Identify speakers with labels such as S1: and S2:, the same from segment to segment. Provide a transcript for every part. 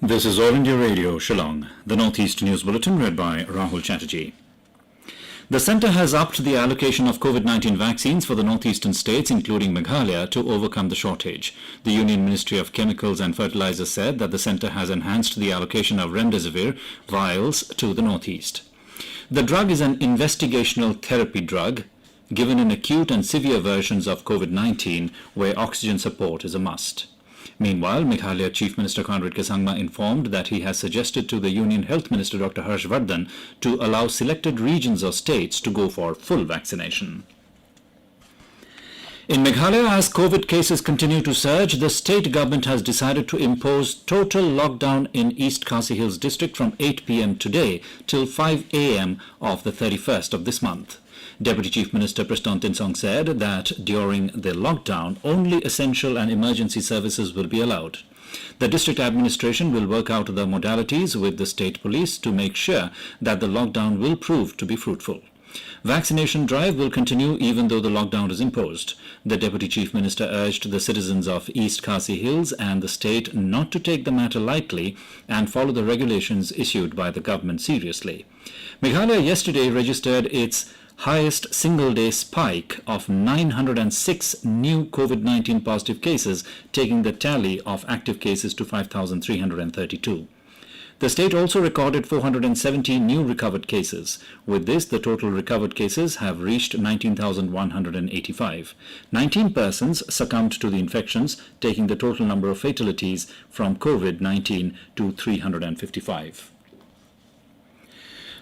S1: This is All India Radio, Shillong. The Northeast News Bulletin read by Rahul Chatterjee. The centre has upped the allocation of COVID-19 vaccines for the northeastern states, including Meghalaya, to overcome the shortage. The Union Ministry of Chemicals and Fertilizers said that the centre has enhanced the allocation of remdesivir vials to the northeast. The drug is an investigational therapy drug given in acute and severe versions of COVID-19 where oxygen support is a must. Meanwhile, Meghalaya Chief Minister Conrad informed that he has suggested to the Union Health Minister Dr. Harshvardhan to allow selected regions or states to go for full vaccination. In Meghalaya, as COVID cases continue to surge, the state government has decided to impose total lockdown in East Khasi Hills district from 8 p.m. today till 5 a.m. of the 31st of this month. Deputy Chief Minister Preston Tinsong said that during the lockdown, only essential and emergency services will be allowed. The district administration will work out the modalities with the state police to make sure that the lockdown will prove to be fruitful. Vaccination drive will continue even though the lockdown is imposed. The Deputy Chief Minister urged the citizens of East Khasi Hills and the state not to take the matter lightly and follow the regulations issued by the government seriously. Meghalaya yesterday registered its highest single-day spike of 906 new COVID-19 positive cases, taking the tally of active cases to 5,332. The state also recorded 470 new recovered cases. With this, the total recovered cases have reached 19,185. 19 persons succumbed to the infections, taking the total number of fatalities from COVID-19 to 355.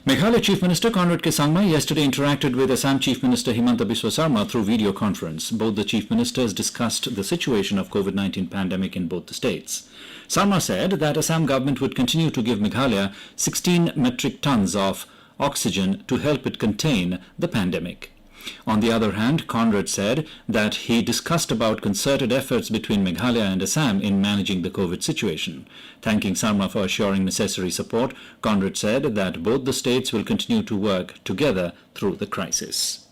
S1: Meghalaya Chief Minister Conrad yesterday interacted with Assam Chief Minister Himanta Biswa Sarma through video conference. Both the Chief Ministers discussed the situation of COVID-19 pandemic in both the states. Sarma said that Assam Government would continue to give Meghalaya 16 metric tons of oxygen to help it contain the pandemic. On the other hand, Conrad said that he discussed about concerted efforts between Meghalaya and Assam in managing the COVID situation. Thanking Sangma for assuring necessary support, Conrad said that both the states will continue to work together through the crisis.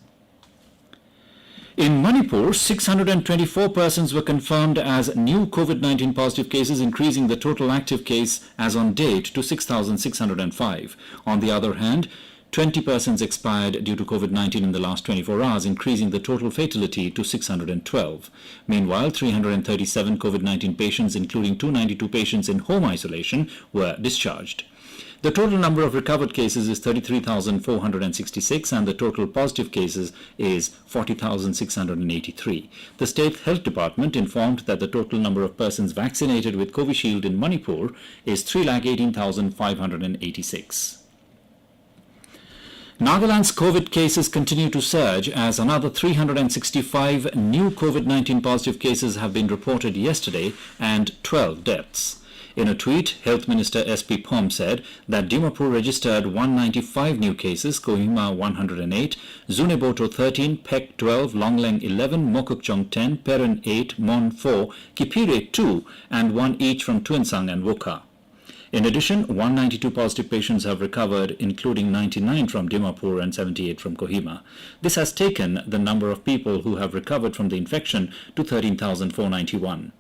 S1: In Manipur, 624 persons were confirmed as new COVID-19 positive cases, increasing the total active case as on date to 6,605. On the other hand, 20 persons expired due to COVID-19 in the last 24 hours, increasing the total fatality to 612. Meanwhile, 337 COVID-19 patients, including 292 patients in home isolation, were discharged. The total number of recovered cases is 33,466 and the total positive cases is 40,683. The State Health Department informed that the total number of persons vaccinated with Covishield in Manipur is 318,586. Nagaland's COVID cases continue to surge as another 365 new COVID-19 positive cases have been reported yesterday and 12 deaths. In a tweet, Health Minister SP Phom said that Dimapur registered 195 new cases, Kohima 108, Zuneboto 13, Pek 12, Longleng 11, Mokokchong 10, Peran 8, Mon 4, Kipire 2 and 1 each from Tuensang and Wokha. In addition, 192 positive patients have recovered, including 99 from Dimapur and 78 from Kohima. This has taken the number of people who have recovered from the infection to 13,491.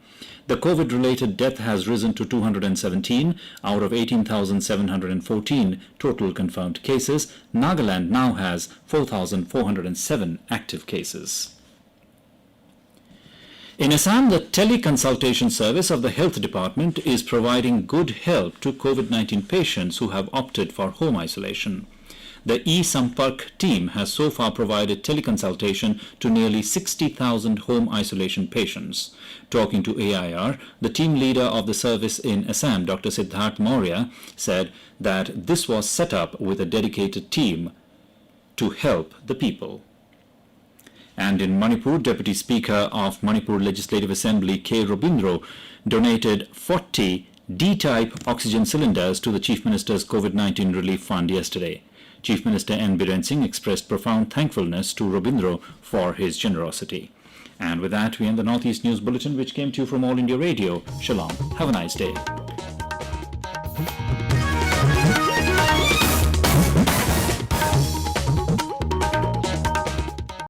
S1: The COVID-related death has risen to 217 out of 18,714 total confirmed cases. Nagaland now has 4,407 active cases. In Assam, the tele consultation service of the Health Department is providing good help to COVID-19 patients who have opted for home isolation. The e-Sampark team has so far provided teleconsultation to nearly 60,000 home isolation patients. Talking to AIR, the team leader of the service in Assam, Dr. Siddharth Maurya, said that this was set up with a dedicated team to help the people. And in Manipur, Deputy Speaker of Manipur Legislative Assembly K. Robindro donated 40 D-type oxygen cylinders to the Chief Minister's COVID-19 Relief Fund yesterday. Chief Minister N. Biren Singh expressed profound thankfulness to Robindro for his generosity. And with that, we end the Northeast News Bulletin, which came to you from All India Radio. Shalom. Have a nice day.